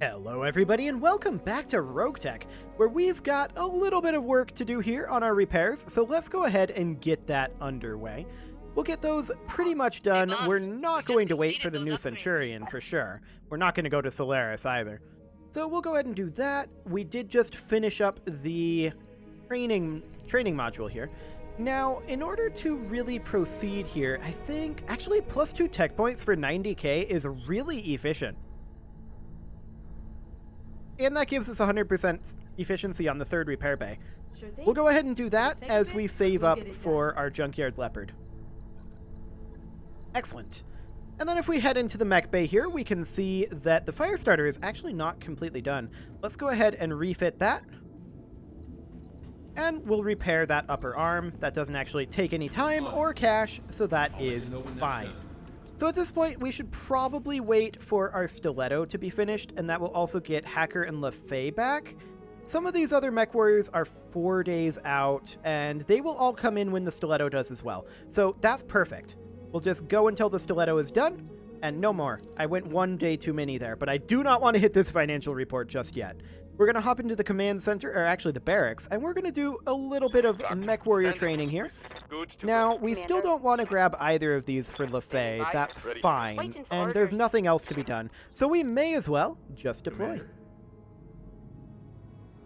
Hello everybody and welcome back to RogueTech, where we've got a little bit of work to do here on our repairs, so let's go ahead and get that underway. We'll get those pretty much done. Hey, boss, We're we not just going to wait for completed the those new upgrades. Centurion for sure. We're not going to go to Solaris either. So we'll go ahead and do that. We did just finish up the training module here. Now, in order to really proceed here, I think actually +2 tech points for 90k is really efficient. And that gives us 100% efficiency on the third repair bay. Sure thing. We'll go ahead and do that Take a as bit, we save we'll up get it for done. our Junkyard Leopard. Excellent. And then if we head into the mech bay here, we can see that the fire starter is actually not completely done. Let's go ahead and refit that. And we'll repair that upper arm. That doesn't actually take any time or cash, so that is fine. So at this point, we should probably wait for our stiletto to be finished, and that will also get Hacker and LaFay back. Some of these other mech warriors are 4 days out, and they will all come in when the stiletto does as well. So that's perfect. We'll just go until the stiletto is done, and no more. I went 1 day too many there, but I do not want to hit this financial report just yet. We're going to hop into the command center, or actually the barracks, and we're going to do a little bit of mech warrior training here. Good to Now, go. we still don't want to grab either of these for LaFay. That's fine, Waiting for and there's orders. nothing else to be done. So we may as well just deploy.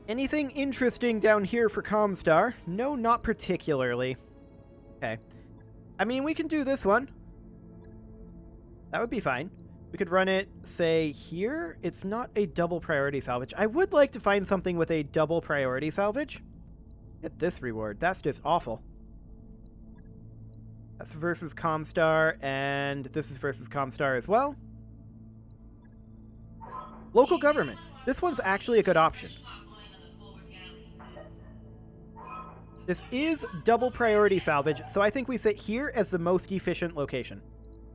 Anything interesting down here for Comstar? No, not particularly. Okay. I mean, we can do this one. That would be fine. We could run it, say, here. It's not a double priority salvage. I would like to find something with a double priority salvage. Get this reward. That's just awful. That's versus Comstar, and this is versus Comstar as well. Local government. This one's actually a good option. This is double priority salvage, so I think we sit here as the most efficient location.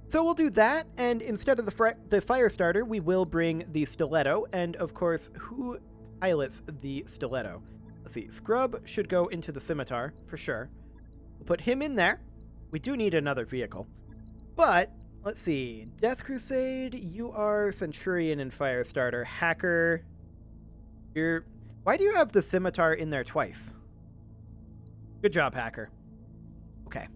So we'll do that, and instead of the fire starter, we will bring the stiletto, and of course, who pilots the stiletto? Let's see, Scrub should go into the scimitar, for sure. We'll put him in there. We do need another vehicle. But, let's see, Death Crusade, you are Centurion and fire starter. Hacker, you're... Why do you have the scimitar in there twice? Good job, Hacker. Okay.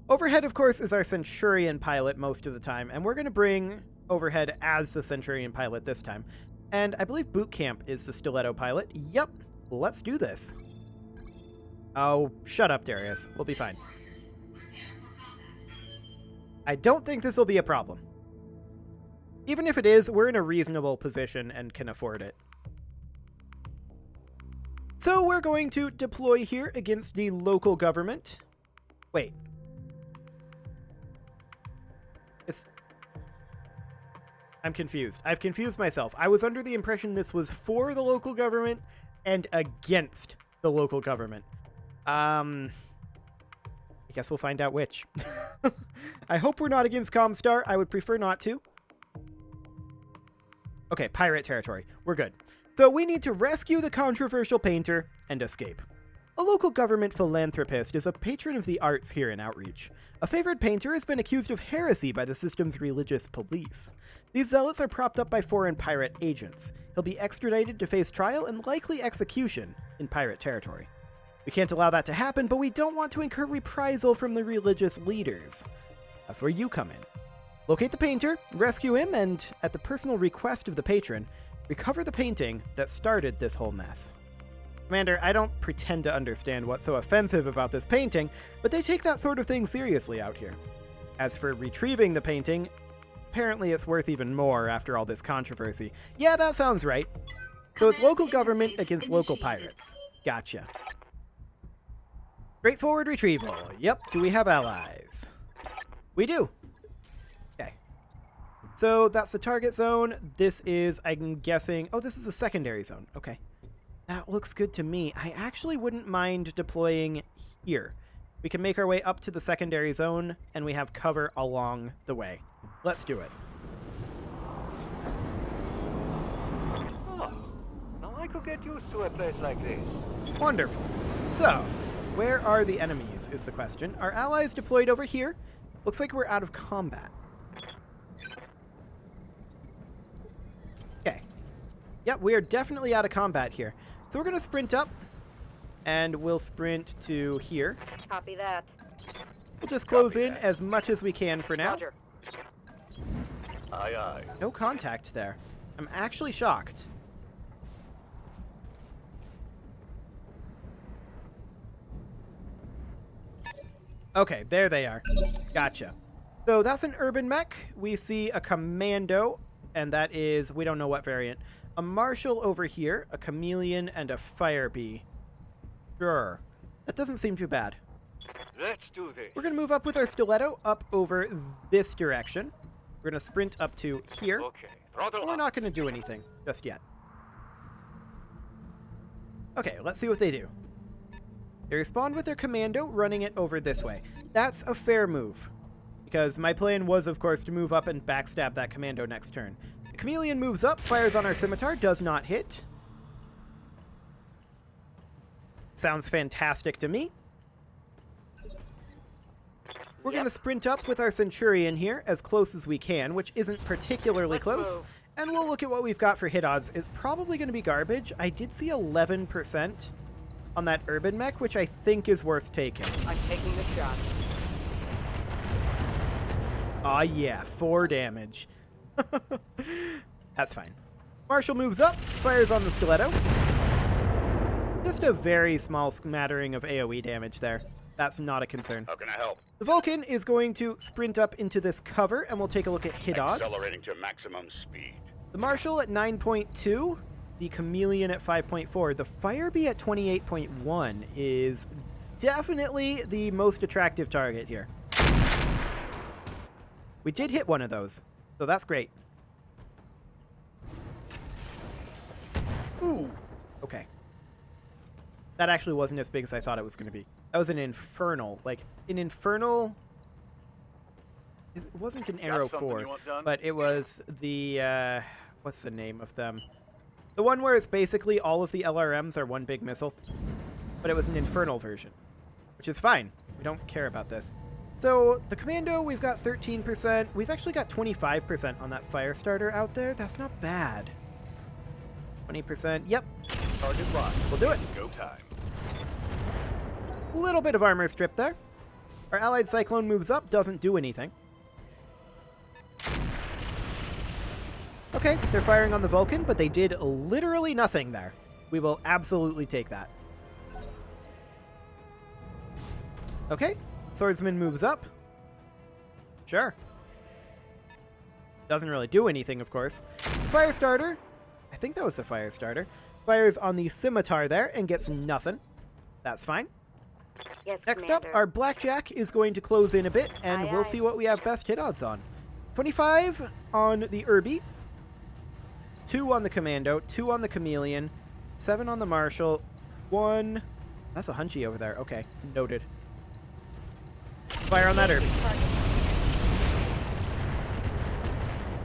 Overhead, of course, is our Centurion pilot most of the time, and we're going to bring Overhead as the Centurion pilot this time. And I believe Boot Camp is the Stiletto pilot. Yep, let's do this. Oh, shut up, Darius. We'll be fine. I don't think this will be a problem. Even if it is, we're in a reasonable position and can afford it. So we're going to deploy here against the local government. Wait. I'm confused. I've confused myself. I was under the impression this was for the local government and against the local government. I guess we'll find out which. I hope we're not against Comstar. I would prefer not to. Okay, pirate territory. We're good. So we need to rescue the controversial painter and escape. A local government philanthropist is a patron of the arts here in Outreach. A favored painter has been accused of heresy by the system's religious police. These zealots are propped up by foreign pirate agents. He'll be extradited to face trial and likely execution in pirate territory. We can't allow that to happen, but we don't want to incur reprisal from the religious leaders. That's where you come in. Locate the painter, rescue him, and, at the personal request of the patron, recover the painting that started this whole mess. Commander, I don't pretend to understand what's so offensive about this painting, but they take that sort of thing seriously out here. As for retrieving the painting, apparently it's worth even more after all this controversy. Yeah, that sounds right. So it's local government against local pirates. Gotcha. Straightforward retrieval. Yep, do we have allies? We do. Okay. So that's the target zone. This is, I'm guessing... Oh, this is a secondary zone. Okay. That looks good to me. I actually wouldn't mind deploying here. We can make our way up to the secondary zone, and we have cover along the way. Let's do it. Oh, now I could get used to a place like this. Wonderful. So, where are the enemies is the question. Our allies deployed over here. Looks like we're out of combat. Okay, Yep, we are definitely out of combat here. So we're going to sprint up, and we'll sprint to here. Copy that. We'll just close in as much as we can for now. Roger. Aye, aye. No contact there. I'm actually shocked. Okay, there they are. Gotcha. So that's an urban mech. We see a commando, and that is, we don't know what variant. A marshal over here, a chameleon, and a fire bee. Sure. That doesn't seem too bad. Let's do this. We're going to move up with our stiletto up over this direction. We're going to sprint up to here. Okay, throttle We're up. not going to do anything just yet. Okay, let's see what they do. They respond with their commando, running it over this way. That's a fair move, because my plan was, of course, to move up and backstab that commando next turn. The chameleon moves up, fires on our scimitar, does not hit. Sounds fantastic to me. We're going to sprint up with our centurion here as close as we can, which isn't particularly Let's close. move. And we'll look at what we've got for hit odds. It's probably going to be garbage. I did see 11% on that urban mech, which I think is worth taking. I'm taking the shot. Aw, yeah, 4 damage. That's fine. Marshall moves up, fires on the stiletto. Just a very small smattering of AoE damage there. That's not a concern. How can I help? The Vulcan is going to sprint up into this cover, and we'll take a look at hit odds. Accelerating to maximum speed. The Marshal at 9.2, the Chameleon at 5.4. The Firebee at 28.1 is definitely the most attractive target here. We did hit one of those, so that's great. Ooh, okay. That actually wasn't as big as I thought it was going to be. That was an infernal, like, an infernal... It wasn't an Arrow something 4, you want done? but it was the, what's the name of them? The one where it's basically all of the LRMs are one big missile. But it was an infernal version, which is fine. We don't care about this. So, the Commando, we've got 13%. We've actually got 25% on that Firestarter out there. That's not bad. 20%. Yep. Target locked. We'll do it. Go time. Little bit of armor strip there. Our allied Cyclone moves up, doesn't do anything. Okay, they're firing on the Vulcan, but they did literally nothing there. We will absolutely take that. Okay, Swordsman moves up. Sure. Doesn't really do anything, of course. Firestarter, I think that was a Firestarter, fires on the Scimitar there and gets nothing. That's fine. Yes, Next Commander. up, our Blackjack is going to close in a bit, and Aye, we'll aye. see what we have best hit odds on. 25 on the Irby, 2 on the Commando, 2 on the Chameleon, 7 on the Marshal, 1... That's a Hunchy over there. Okay, noted. Fire on that Irby.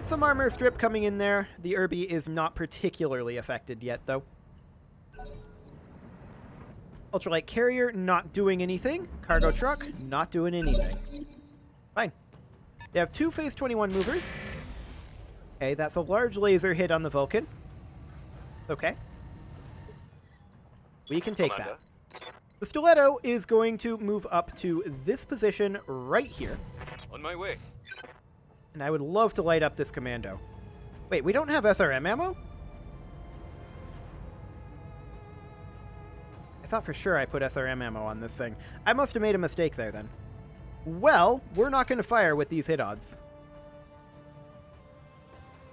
Some armor strip coming in there. The Irby is not particularly affected yet, though. Ultralight Carrier, not doing anything. Cargo Truck, not doing anything. Fine. They have 2 Phase 21 movers. Okay, that's a large laser hit on the Vulcan. Okay. We can take that. The Stiletto is going to move up to this position right here. On my way. And I would love to light up this Commando. Wait, we don't have SRM ammo? I thought for sure I put SRM ammo on this thing. I must have made a mistake there then. Well, we're not going to fire with these hit odds.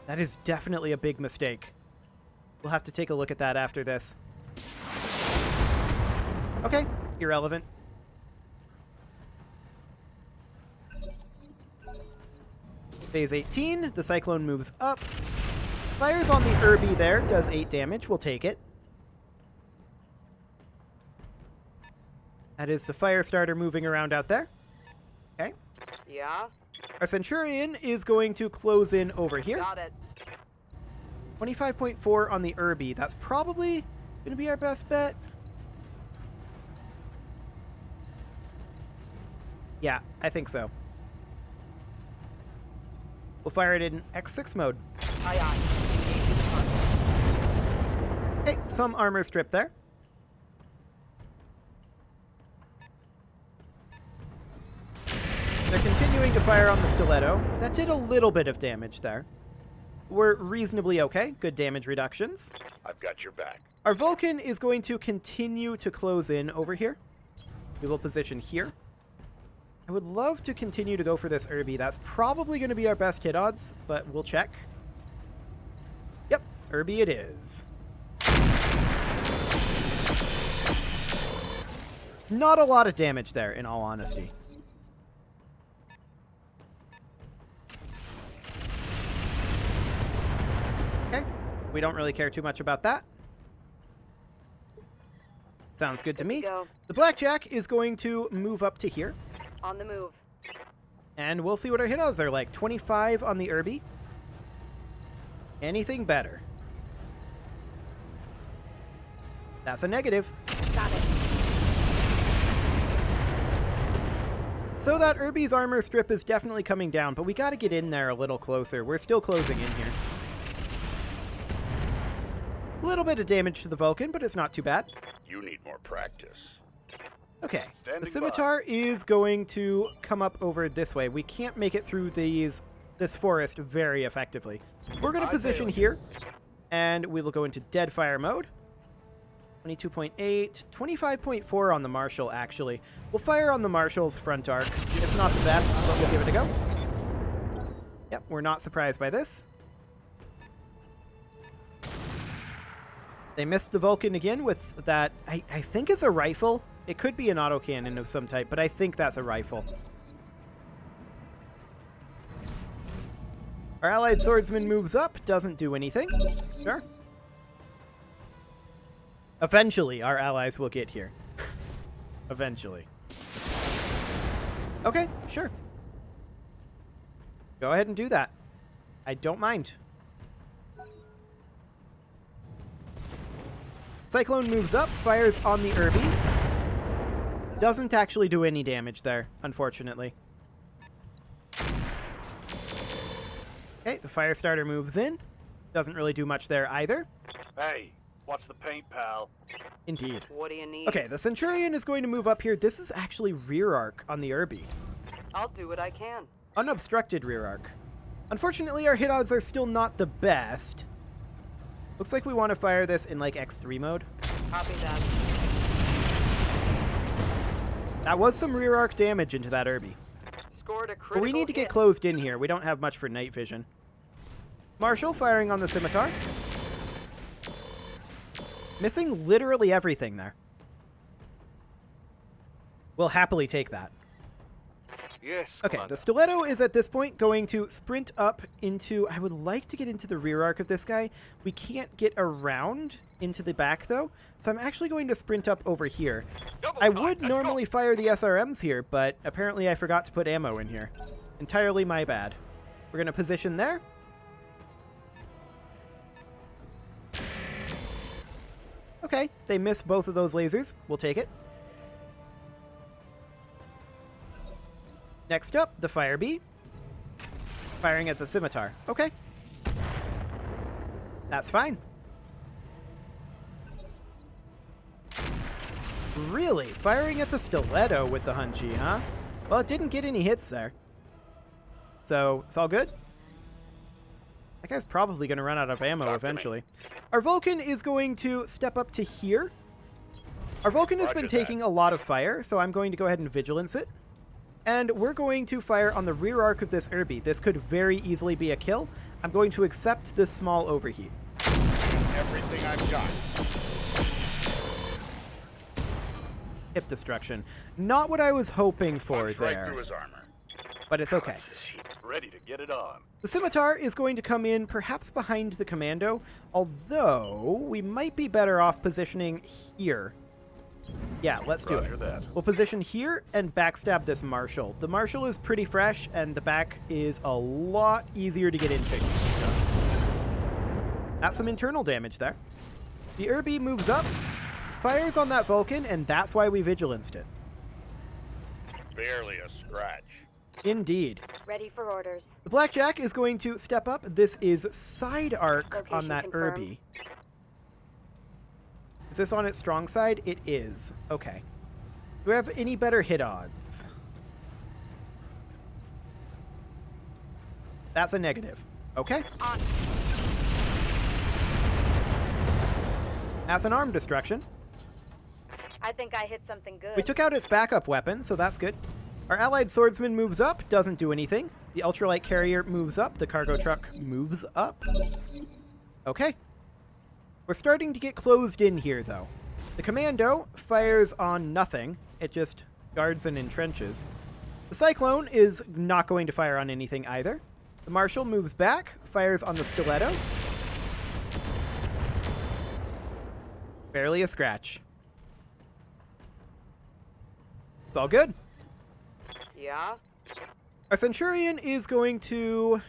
That is definitely a big mistake. We'll have to take a look at that after this. Okay, irrelevant. Phase 18, the Cyclone moves up. Fires on the Irby there, does 8 damage, we'll take it. That is the Firestarter moving around out there. Okay. Yeah, Our Centurion is going to close in over here. got it. 25.4 on the Irby. That's probably going to be our best bet. Yeah, I think so. We'll fire it in X6 mode. Aye, aye. Engaging target. some armor strip there. They're continuing to fire on the stiletto. That did a little bit of damage there. We're reasonably okay. Good damage reductions. I've got your back. Our Vulcan is going to continue to close in over here. We will position here. I would love to continue to go for this Irby. That's probably going to be our best hit odds, but we'll check. Yep, Irby it is. Not a lot of damage there, in all honesty. Okay, we don't really care too much about that. Sounds good to me. Go. The Blackjack is going to move up to here. On the move. And we'll see what our hit odds are like. 25 on the Irby. Anything better? That's a negative. Got it. So that Irby's armor strip is definitely coming down, but we got to get in there a little closer. We're still closing in here. A little bit of damage to the Vulcan, but it's not too bad. You need more practice. Okay, the Standing Scimitar is going to come up over this way. We can't make it through this forest very effectively. We're going to position here, and we will go into dead fire mode. 22.8, 25.4 on the Marshal, actually. We'll fire on the Marshal's front arc. It's not the best, but we'll give it a go. Yep, we're not surprised by this. They missed the Vulcan again with that, I think is a rifle. It could be an autocannon of some type, but I think that's a rifle. Our allied swordsman moves up, doesn't do anything. Sure. Eventually, our allies will get here. Eventually. Okay, sure. Go ahead and do that. I don't mind. Cyclone moves up, fires on the Irby. Doesn't actually do any damage there, unfortunately. Okay, the Firestarter moves in. Doesn't really do much there either. Hey, what's the paint, pal? Indeed. What do you need? Okay, the Centurion is going to move up here. This is actually rear arc on the Irby. I'll do what I can. Unobstructed rear arc. Unfortunately, our hit odds are still not the best. Looks like we want to fire this in like X3 mode. Copy that. That was some rear arc damage into that Irby. Scored a critical But we need to get hit. closed in here. We don't have much for night vision. Marshal firing on the Scimitar. Missing literally everything there. We'll happily take that. Yes, Okay, Commander. the Stiletto is at this point going to sprint up into... I would like to get into the rear arc of this guy. We can't get around into the back, though. So I'm actually going to sprint up over here. I would normally fire the SRMs here, but apparently I forgot to put ammo in here. Entirely my bad. We're going to position there. Okay, they missed both of those lasers. We'll take it. Next up, the Fire Bee. Firing at the Scimitar. Okay. That's fine. Really? Firing at the Stiletto with the Hunchy, huh? Well, it didn't get any hits there. So, it's all good. That guy's probably going to run out of ammo eventually. Our Vulcan is going to step up to here. Our Vulcan has been taking a lot of fire, so I'm going to go ahead and Vigilance it. And we're going to fire on the rear arc of this Irby. This could very easily be a kill. I'm going to accept this small overheat. Everything I've got. Hip destruction. Not what I was hoping for Punched right there, through his armor. but it's okay. Ready to get it on. The Scimitar is going to come in perhaps behind the Commando, although we might be better off positioning here. Yeah, let's do Roger it. that. We'll position here and backstab this Marshal. The Marshal is pretty fresh, and the back is a lot easier to get into. That's some internal damage there. The Irby moves up, fires on that Vulcan, and that's why we Vigilanced it. Barely a scratch. Indeed. Ready for orders. The Blackjack is going to step up. This is side arc on Location that confirmed. Irby. Is this on its strong side? It is. Okay. Do we have any better hit odds? That's a negative. Okay. On. That's an arm destruction. I think I hit something good. We took out its backup weapon, so that's good. Our allied swordsman moves up, doesn't do anything. The ultralight carrier moves up. The cargo truck moves up. Okay. We're starting to get closed in here, though. The commando fires on nothing. It just guards and entrenches. The cyclone is not going to fire on anything either. The marshal moves back, fires on the stiletto. Barely a scratch. It's all good. Yeah? Our Centurion is going to...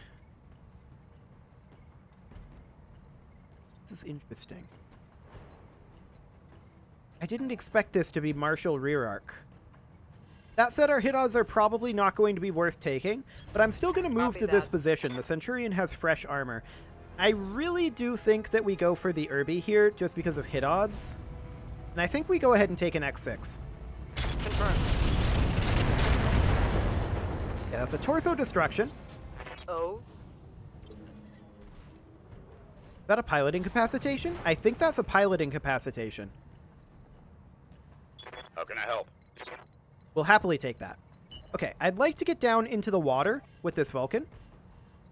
This is interesting. I didn't expect this to be Marshal Rear Arc. That said, our hit odds are probably not going to be worth taking, but I'm still going to move Copy to this that. position. The Centurion has fresh armor. I really do think that we go for the Irby here just because of hit odds. And I think we go ahead and take an X6. Confirmed. Yeah, that's a torso destruction. Oh? Is that a pilot incapacitation? I think that's a pilot incapacitation. How can I help? We'll happily take that. Okay, I'd like to get down into the water with this Vulcan.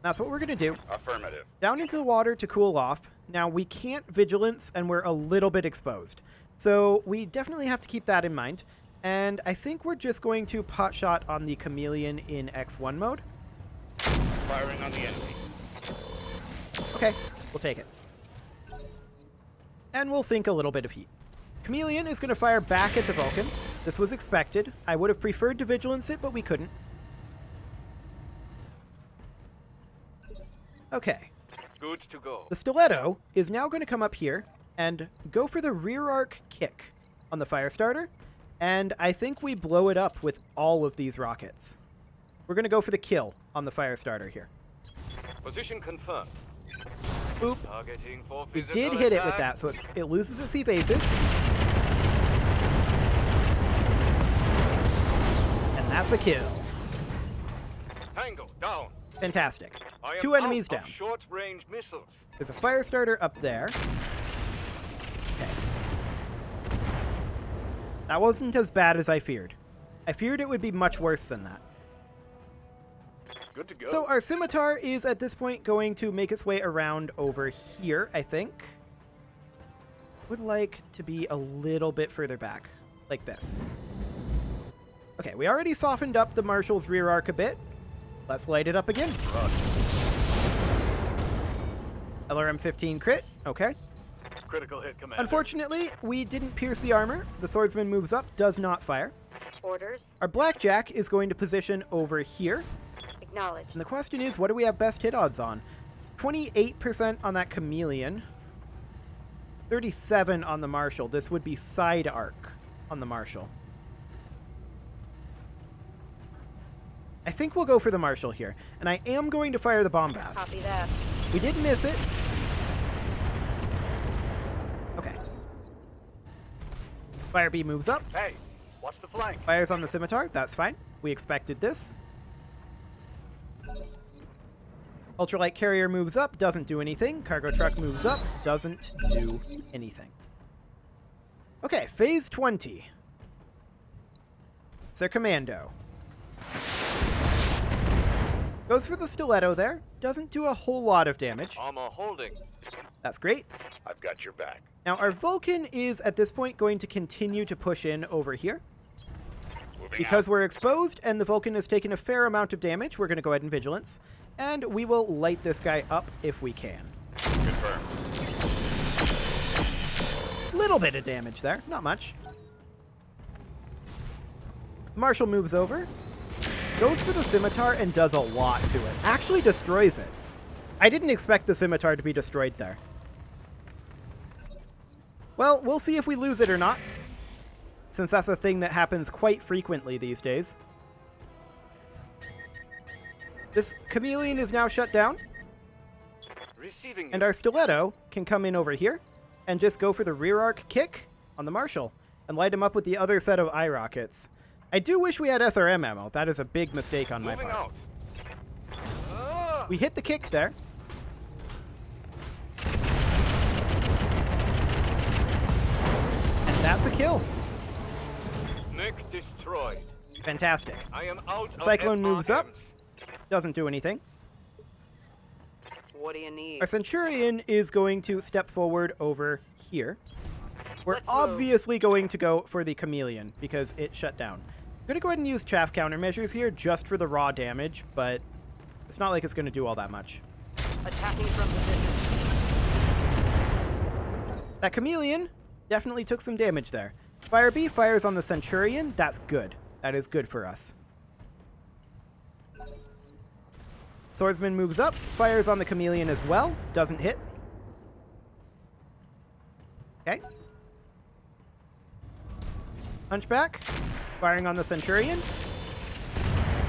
That's what we're going to do. Affirmative. Down into the water to cool off. Now, we can't vigilance, and we're a little bit exposed. So we definitely have to keep that in mind. And I think we're just going to pot shot on the Chameleon in X1 mode. Firing on the enemy. Okay, we'll take it. And we'll sink a little bit of heat. Chameleon is going to fire back at the Vulcan. This was expected. I would have preferred to vigilance it, but we couldn't. Okay. Good to go. The stiletto is now going to come up here and go for the rear arc kick on the fire starter. And I think we blow it up with all of these rockets. We're going to go for the kill on the fire starter here. Position confirmed. Boop. Targeting for We physical did hit it attack. with that, so it loses its evasive. And that's a kill. Tango down. Fantastic. I am 2 out enemies of down. Short-range missiles. There's a fire starter up there. Okay. That wasn't as bad as I feared. I feared it would be much worse than that. Good to go. So our scimitar is at this point going to make its way around over here, I think. Would like to be a little bit further back, like this. Okay, we already softened up the Marshal's rear arc a bit. Let's light it up again. LRM-15 crit, okay. Critical hit, Commander. Unfortunately, we didn't pierce the armor. The swordsman moves up, does not fire. Orders? Our blackjack is going to position over here. Acknowledged. And the question is, what do we have best hit odds on? 28% on that Chameleon. 37 on the Marshal. This would be side arc on the Marshal. I think we'll go for the Marshal here. And I am going to fire the bombast. Copy that. We did miss it. Okay. Fire B moves up. Hey, watch the flank. Fires on the scimitar. That's fine. We expected this. Ultralight carrier moves up. Doesn't do anything. Cargo truck moves up. Doesn't do anything. Okay, phase 20. It's their commando. Goes for the stiletto there. Doesn't do a whole lot of damage. Armor holding. That's great. I've got your back. Now, our Vulcan is, at this point, going to continue to push in over here. Moving Because out. we're exposed and the Vulcan has taken a fair amount of damage, we're going to go ahead and vigilance. And we will light this guy up if we can. Confirmed. Little bit of damage there. Not much. Marshal moves over. Goes for the scimitar and does a lot to it. Actually destroys it. I didn't expect the scimitar to be destroyed there. Well, we'll see if we lose it or not, since that's a thing that happens quite frequently these days. This Chameleon is now shut down, Receiving and our stiletto can come in over here and just go for the rear arc kick on the Marshal and light him up with the other set of eye rockets. I do wish we had SRM ammo. That is a big mistake on my Moving part. out. We hit the kick there. And that's a kill. Nick destroyed. Fantastic. I am out of Cyclone moves up. FRMs. Doesn't do anything. What do you need? Our Centurion is going to step forward over here. We're Let's move. obviously going to go for the Chameleon because it shut down. I'm going to go ahead and use chaff countermeasures here just for the raw damage, but it's not like it's going to do all that much. Attacking from position. That Chameleon definitely took some damage there. Fire B fires on the Centurion. That's good. That is good for us. Swordsman moves up, fires on the Chameleon as well. Doesn't hit. Okay. Hunchback, firing on the Centurion.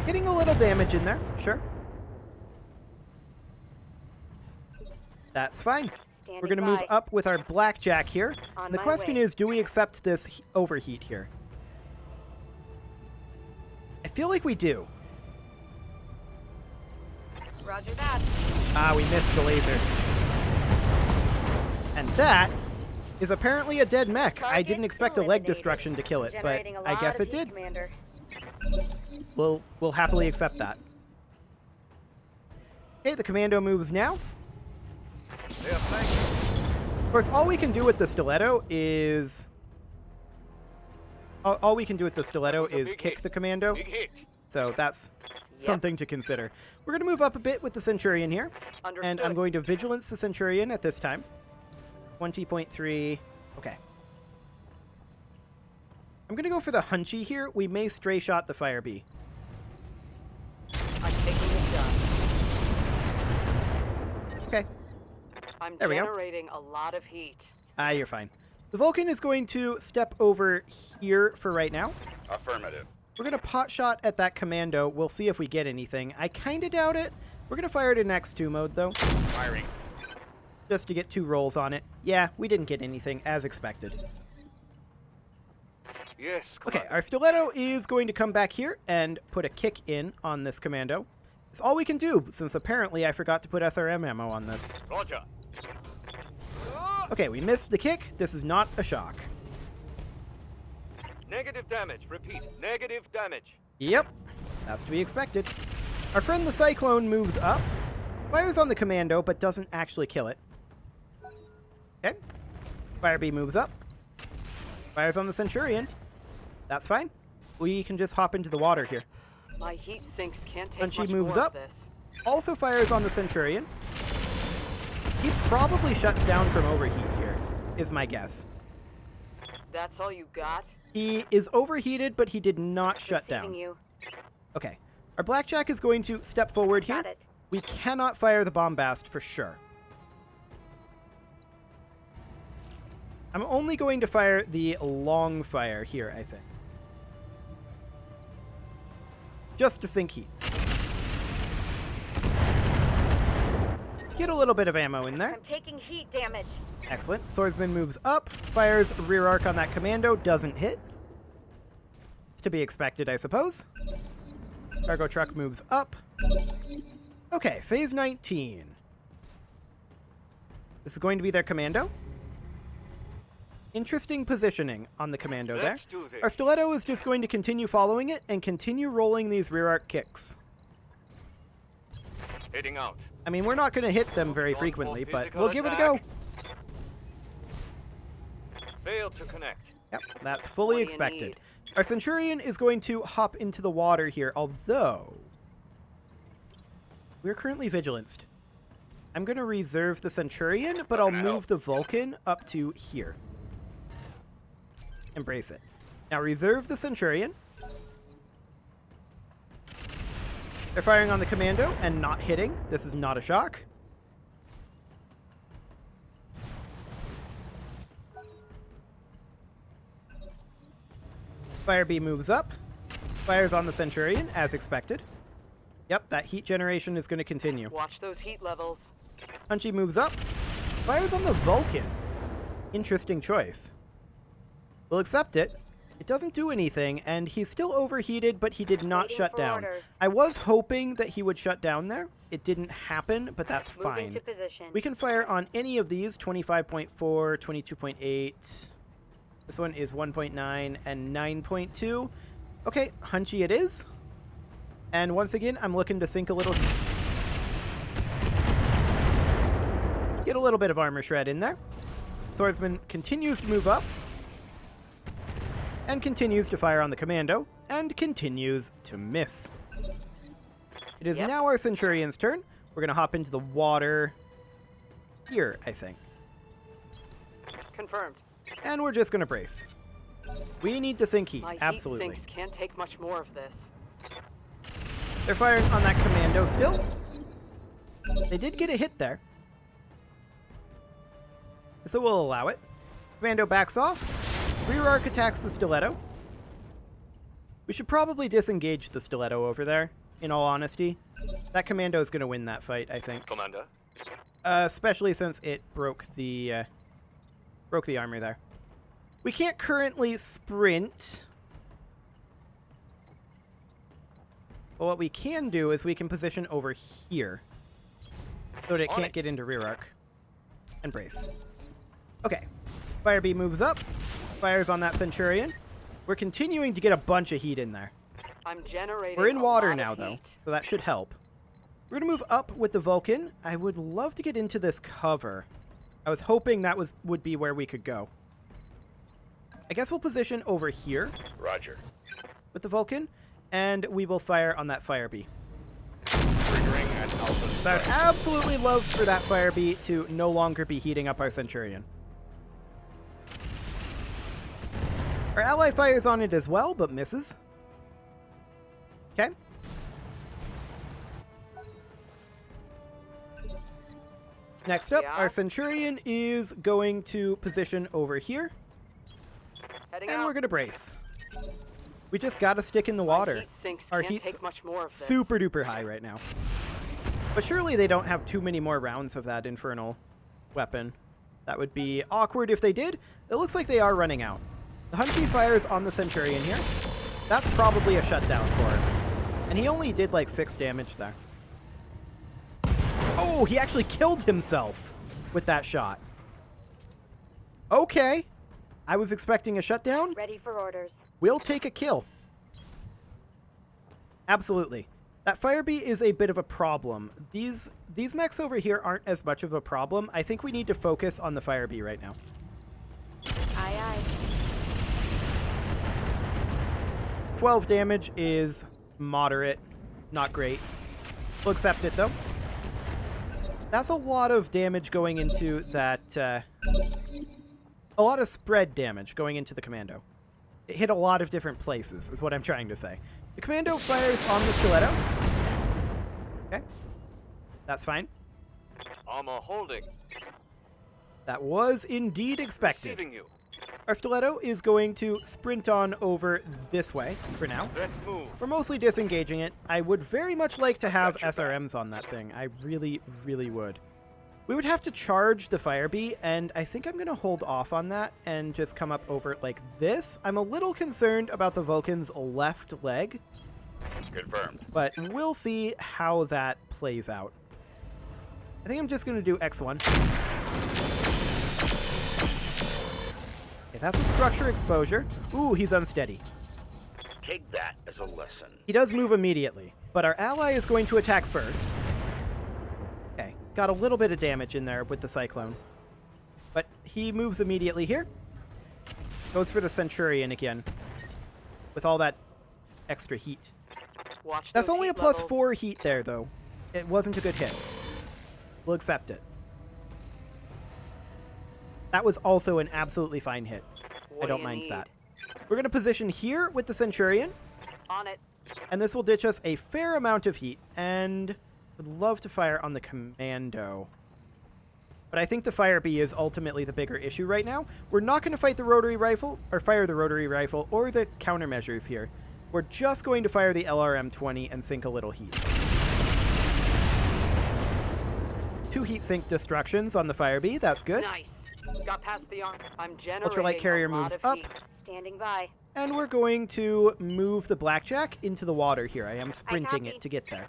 Getting a little damage in there, sure. That's fine. We're going to move up with our Blackjack here. On The my question way. is, do we accept this overheat here? I feel like we do. Roger that. Ah, we missed the laser. And that is apparently a dead mech. I didn't expect a leg eliminated. destruction to kill it, but Generating a I lot guess of it heat, did. Commander. We'll happily accept that. Okay, the Commando moves now. They are flanking. Of course, all we can do with the Stiletto is... All we can do with the Stiletto is kick the Commando, Big hit. so that's something to consider. We're going to move up a bit with the Centurion here, and I'm Understood. going to Vigilance the Centurion at this time. 20.3. Okay. I'm going to go for the Hunchy here. We may stray shot the Fire Bee. I'm taking this gun. Okay. I'm There we go. generating a lot of heat. Ah, you're fine. The Vulcan is going to step over here for right now. Affirmative. We're going to pot shot at that Commando. We'll see if we get anything. I kind of doubt it. We're going to fire it in X2 mode, though, Firing. just to get 2 rolls on it. Yeah, we didn't get anything, as expected. Yes. Okay, Commander. our Stiletto is going to come back here and put a kick in on this Commando. It's all we can do, since apparently I forgot to put SRM ammo on this. Roger. Okay, we missed the kick. This is not a shock. Negative damage. Repeat. Negative damage. Yep, that's to be expected. Our friend the Cyclone moves up, fires on the Commando, but doesn't actually kill it. Okay. Fire Bee moves up, fires on the Centurion. That's fine. We can just hop into the water here. My heat sinks can't take Punchy much moves more up. of this. Also fires on the Centurion. He probably shuts down from overheat here, is my guess. That's all you got? He is overheated, but he did not shut Receiving down. you. Okay. Our Blackjack is going to step forward here. Got it. We cannot fire the Bombast for sure. I'm only going to fire the long fire here, I think. Just to sink heat. Get a little bit of ammo in there. I'm taking heat damage. Excellent. Swordsman moves up, fires rear arc on that Commando, doesn't hit. It's to be expected, I suppose. Cargo truck moves up. Okay, phase 19. This is going to be their Commando. Interesting positioning on the Commando there. Let's do this. Our Stiletto is just going to continue following it and continue rolling these rear arc kicks. Heading out. I mean, we're not going to hit them very Going for frequently, but physical we'll give it a go. attack. Failed to connect. Yep, that's What fully do you expected. need? Our Centurion is going to hop into the water here, although we're currently vigilanced. I'm going to reserve the Centurion, but I'll move the Vulcan up to here. Embrace it. Now reserve the Centurion. They're firing on the Commando and not hitting. This is not a shock. Fire Bee moves up, fires on the Centurion, as expected. Yep, that heat generation is going to continue. Watch those heat levels. Punchy moves up, fires on the Vulcan. Interesting choice. We'll accept it. It doesn't do anything, and he's still overheated, but he did not Waiting shut for down. orders. I was hoping that he would shut down there. It didn't happen, but that's Moving fine. to position. We can fire on any of these, 25.4, 22.8. This one is 1.9 and 9.2. Okay, hunchy it is. And once again, I'm looking to sink a little... Get a little bit of armor shred in there. Swordsman continues to move up. And continues to fire on the commando. And continues to miss. It is Yep. now our Centurion's turn. We're going to hop into the water here, I think. Confirmed. And we're just going to brace. We need to sink heat, My absolutely. heat sinks can't take much more of this. They're firing on that commando still. They did get a hit there. So we'll allow it. Commando backs off. Rear arc attacks the stiletto. We should probably disengage the stiletto over there, in all honesty. That commando is going to win that fight, I think. Commander. Especially since it broke the armor there. We can't currently sprint. But what we can do is we can position over here. So that it On can't it. get into rear arc. And brace. Okay. Firebee moves up. Fires on that Centurion. We're continuing to get a bunch of heat in there. I'm generating. We're in a water lot now, of though, heat. so that should help. We're going to move up with the Vulcan. I would love to get into this cover. I was hoping that would be where we could go. I guess we'll position over here Roger. with the Vulcan, and we will fire on that Firebee. Triggering at Alpha So I would Strike. absolutely love for that Firebee to no longer be heating up our Centurion. Our ally fires on it as well, but misses. Okay. Next up, Yeah. our Centurion is going to position over here, Heading and out. we're going to brace. We just got to stick in the My water. heat sinks Our can't heat's take much more of this. super duper high right now. But surely they don't have too many more rounds of that infernal weapon. That would be awkward if they did. It looks like they are running out. The Hunchy fires on the Centurion here. That's probably a shutdown for him. And he only did like 6 damage there. Oh, he actually killed himself with that shot. Okay. I was expecting a shutdown. Ready for orders. We'll take a kill. Absolutely. That Firebee is a bit of a problem. These mechs over here aren't as much of a problem. I think we need to focus on the Firebee right now. Aye, aye. 12 damage is moderate. Not great. We'll accept it, though. That's a lot of damage going into that... a lot of spread damage going into the commando. It hit a lot of different places, is what I'm trying to say. The commando fires on the stiletto. Okay. That's fine. Armor holding. That was indeed expected. Receiving you. Our stiletto is going to sprint on over this way for now. Let's move. We're mostly disengaging it. I would very much like to have Got your back. SRMs on that thing. I really, really would. We would have to charge the Firebee, and I think I'm going to hold off on that and just come up over like this. I'm a little concerned about the Vulcan's left leg, Confirmed. but we'll see how that plays out. I think I'm just going to do X1. Okay, that's a structure exposure. Ooh, he's unsteady. Take that as a lesson. He does move immediately, but our ally is going to attack first. Okay, got a little bit of damage in there with the Cyclone. But he moves immediately here. Goes for the Centurion again. With all that extra heat. Watch That's those only a heat plus levels. 4 heat there, though. It wasn't a good hit. We'll accept it. That was also an absolutely fine hit. What I do don't you mind need? that. We're going to position here with the Centurion. On it. And this will ditch us a fair amount of heat, and would love to fire on the Commando. But I think the Firebee is ultimately the bigger issue right now. We're not going to fight the rotary rifle, or fire the rotary rifle, or the countermeasures here. We're just going to fire the LRM-20 and sink a little heat. 2 heat sink destructions on the Firebee, that's good. Nice. Got past the arm. I'm generating Ultralight carrier a lot moves of up. heat. Standing by. And we're going to move the blackjack into the water here. I am sprinting copy. it to get there.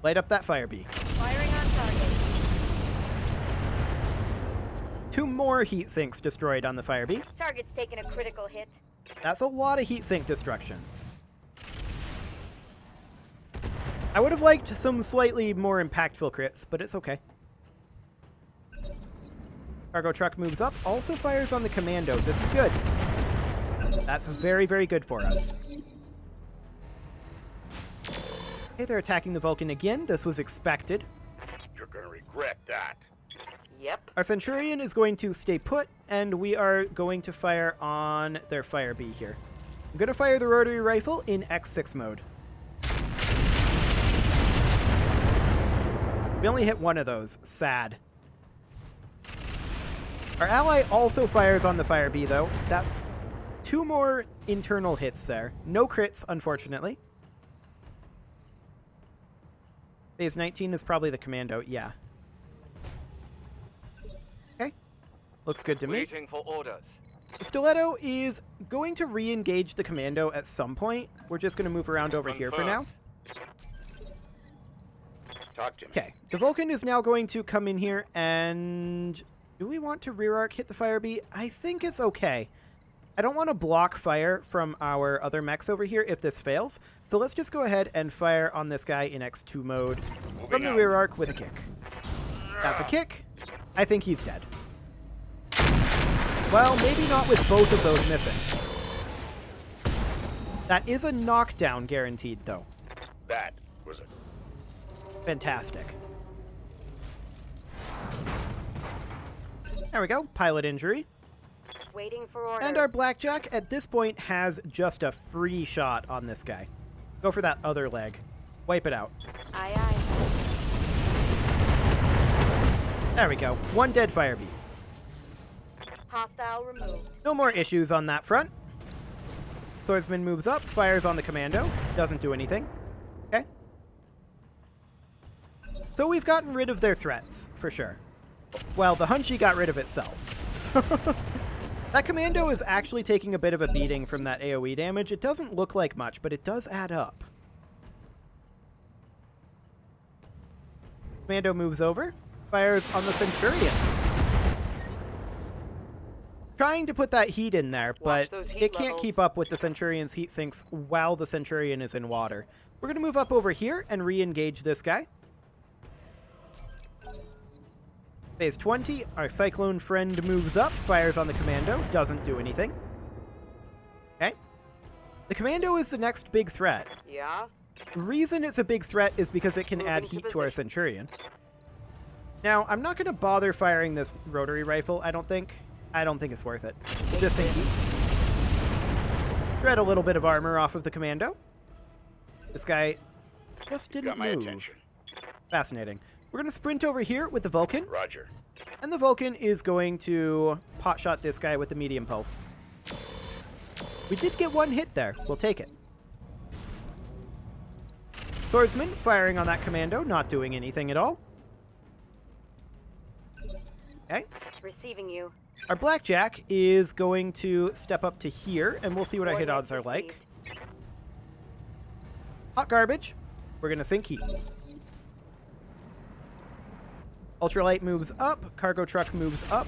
Light up that fire bee. Firing on target. 2 more heat sinks destroyed on the fire bee. Target's taking a critical hit. That's a lot of heat sink destructions. I would have liked some slightly more impactful crits, but it's okay. Cargo truck moves up, also fires on the commando. This is good. That's very, very good for us. Okay, they're attacking the Vulcan again. This was expected. You're gonna regret that. Yep. Our Centurion is going to stay put, and we are going to fire on their fire bee here. I'm going to fire the rotary rifle in X6 mode. We only hit one of those. Sad. Our ally also fires on the fire bee, though. That's 2 more internal hits there. No crits, unfortunately. Phase 19 is probably the commando. Yeah. Okay. Looks good to me. Waiting for orders. The Stiletto is going to re-engage the commando at some point. We're just going to move around over here for now. Talk to me. Okay. The Vulcan is now going to come in here and... Do we want to rear arc hit the fire bee? I think it's okay. I don't want to block fire from our other mechs over here if this fails. So let's just go ahead and fire on this guy in X2 mode from the rear arc with a kick. That's a kick. I think he's dead. Well, maybe not with both of those missing. That is a knockdown guaranteed, though. That was a Fantastic. There we go. Pilot injury. Waiting for orders. And our blackjack at this point has just a free shot on this guy. Go for that other leg. Wipe it out. Aye, aye. There we go. 1 dead fire bee. Hostile removed. No more issues on that front. Swordsman moves up, fires on the commando. Doesn't do anything. Okay. So we've gotten rid of their threats, for sure. Well, the Hunchy got rid of itself. That commando is actually taking a bit of a beating from that AoE damage. It doesn't look like much, but it does add up. Commando moves over, fires on the Centurion. Trying to put that heat in there, but those heat it can't levels. keep up with the Centurion's heat sinks while the Centurion is in water. We're going to move up over here and re-engage this guy. Phase 20, our Cyclone friend moves up, fires on the Commando, doesn't do anything. Okay. The Commando is the next big threat. Yeah? The reason it's a big threat is because it can add Moving to heat to our position. Centurion. Now, I'm not going to bother firing this rotary rifle, I don't think. I don't think it's worth it. Just think heat. Shred a little bit of armor off of the Commando. This guy just didn't got my move. attention. Fascinating. We're going to sprint over here with the Vulcan. Roger. And the Vulcan is going to potshot this guy with the medium pulse. We did get 1 hit there. We'll take it. Swordsman firing on that commando, not doing anything at all. Okay. Receiving you. Our Blackjack is going to step up to here, and we'll see what our hit odds are like. Hot garbage. We're going to sink heat. Ultralight moves up, cargo truck moves up,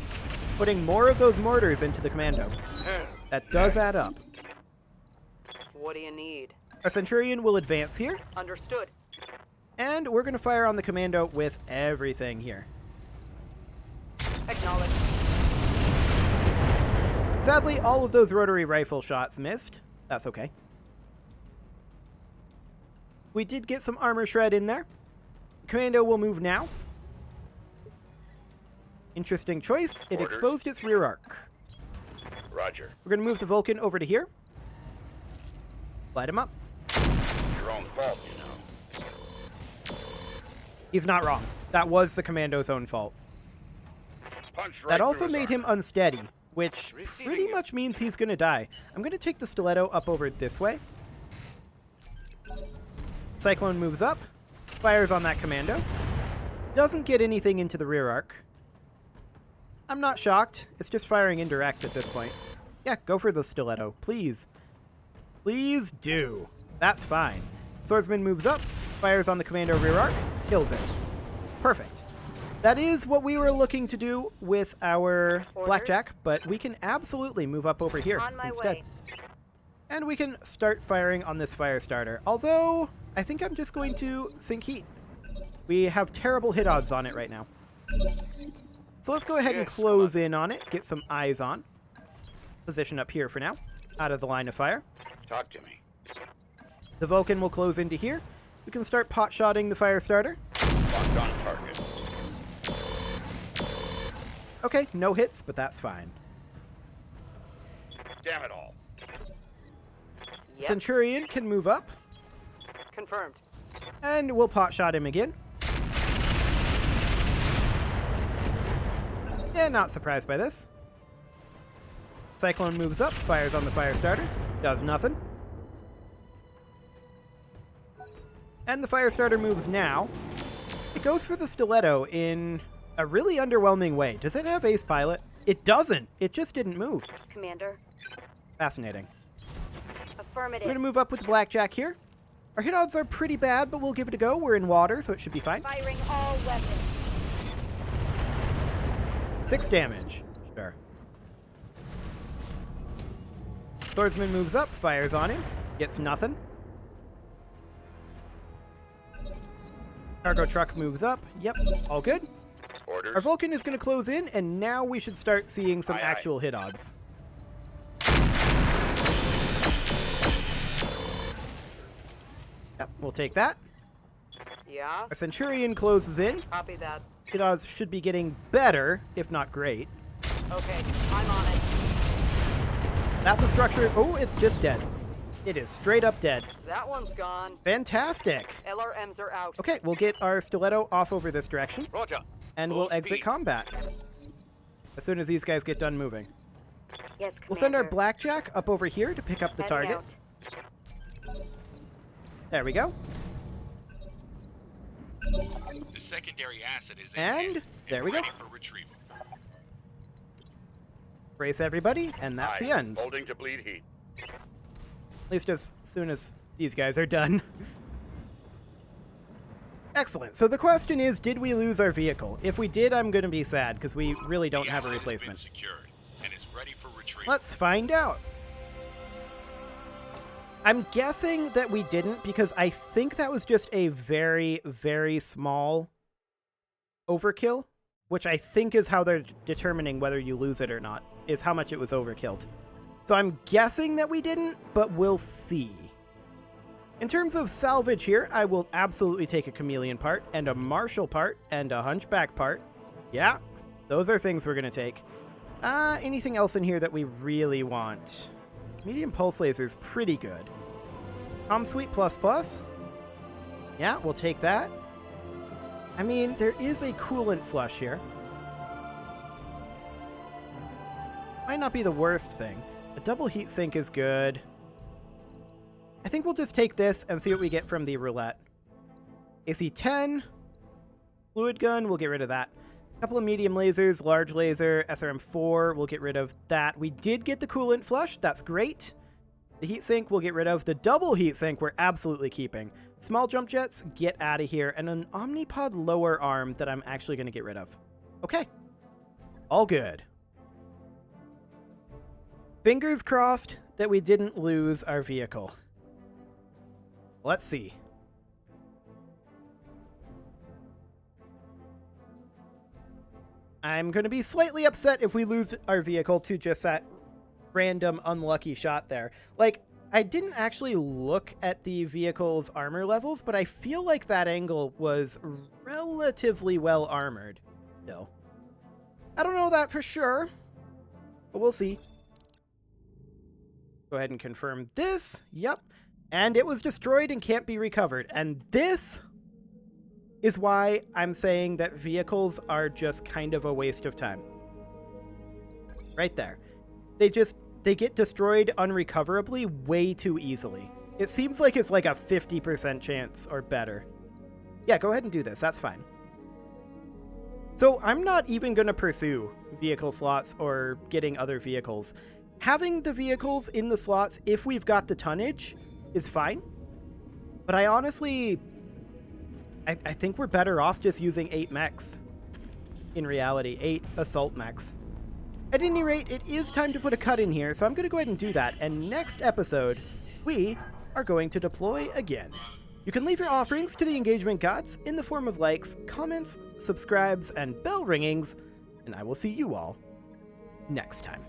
putting more of those mortars into the commando. That does add up. What do you need? Our Centurion will advance here, Understood. and we're going to fire on the commando with everything here. Acknowledged. Sadly, all of those rotary rifle shots missed. That's okay. We did get some armor shred in there. Commando will move now. Interesting choice. It Orders. exposed its rear arc. Roger. We're going to move the Vulcan over to here. Light him up. Your own fault, you know. He's not wrong. That was the commando's own fault. Punch right That also through his made him armor. unsteady, which pretty much means he's going to die. I'm going to take the stiletto up over this way. Cyclone moves up, fires on that commando. Doesn't get anything into the rear arc. I'm not shocked. It's just firing indirect at this point. Yeah, go for the stiletto, please. Please do. That's fine. Swordsman moves up, fires on the commando rear arc, kills it. Perfect. That is what we were looking to do with our blackjack, but we can absolutely move up over here On my instead. way. And we can start firing on this fire starter. Although, I think I'm just going to sink heat. We have terrible hit odds on it right now. So let's go ahead and close in on it, get some eyes on. Position up here for now, out of the line of fire. Talk to me. The Vulcan will close into here. We can start pot-shotting the fire starter. Locked on target. Okay, no hits, but that's fine. Damn it all. Yep. Centurion can move up, Confirmed. and we'll pot-shot him again. Yeah, not surprised by this. Cyclone moves up, fires on the fire starter, does nothing. And the fire starter moves now. It goes for the stiletto in a really underwhelming way. Does it have ace pilot? It doesn't. It just didn't move. Commander. Fascinating. We're Affirmative. going to move up with the blackjack here. Our hit odds are pretty bad, but we'll give it a go. We're in water, so it should be fine. Firing all weapons. 6 damage. Sure. Swordsman moves up, fires on him. Gets nothing. Cargo truck moves up. Yep, all good. Orders. Our Vulcan is going to close in, and now we should start seeing some Aye, aye. actual hit odds. Yep, we'll take that. Yeah. Our Centurion closes in. Copy that. Hit odds should be getting better, if not great. Okay, I'm on it. That's a structure. Oh, it's just dead. It is straight up dead. That one's gone. Fantastic. LRMs are out. Okay, we'll get our stiletto off over this direction, Roger. and Full we'll exit speed. combat as soon as these guys get done moving. Yes, We'll send our Commander. blackjack up over here to pick up the Heading target. out. There we go. The secondary acid is in And hand there we go. ready for retrieval. Brace everybody, and that's the Aye. end. Holding to bleed heat. At least as soon as these guys are done. Excellent. So the question is, did we lose our vehicle? If we did, I'm going to be sad, because we really don't The have a asset has been replacement. secured and is ready for retrieval. Let's find out. I'm guessing that we didn't, because I think that was just a very, very small overkill, which I think is how they're determining whether you lose it or not, is how much it was overkilled. So I'm guessing that we didn't, but we'll see. In terms of salvage here, I will absolutely take a chameleon part, and a marshal part, and a hunchback part. Yeah, those are things we're going to take. Anything else in here that we really want? Medium pulse laser is pretty good. Suite ++. Yeah, we'll take that. I mean, there is a coolant flush here. Might not be the worst thing. A double heat sink is good. I think we'll just take this and see what we get from the roulette. AC-10. Fluid gun, we'll get rid of that. A couple of medium lasers, large laser, SRM-4, we'll get rid of that. We did get the coolant flush, that's great. The heat sink we'll get rid of. The double heat sink we're absolutely keeping. Small jump jets, get out of here. And an Omnipod lower arm that I'm actually going to get rid of. Okay. All good. Fingers crossed that we didn't lose our vehicle. Let's see. I'm going to be slightly upset if we lose our vehicle to just that random unlucky shot there. Like, I didn't actually look at the vehicle's armor levels, but I feel like that angle was relatively well armored still. I don't know that for sure, but we'll see. Go ahead and confirm this. Yep. And it was destroyed and can't be recovered. And this is why I'm saying that vehicles are just kind of a waste of time. Right there. They get destroyed unrecoverably way too easily. It seems like it's like a 50% chance or better. Yeah, go ahead and do this. That's fine. So I'm not even going to pursue vehicle slots or getting other vehicles. Having the vehicles in the slots, if we've got the tonnage, is fine. But I honestly... I think we're better off just using 8 mechs. In reality, 8 assault mechs. At any rate, it is time to put a cut in here, so I'm going to go ahead and do that. And next episode, we are going to deploy again. You can leave your offerings to the engagement gods in the form of likes, comments, subscribes, and bell ringings, and I will see you all next time.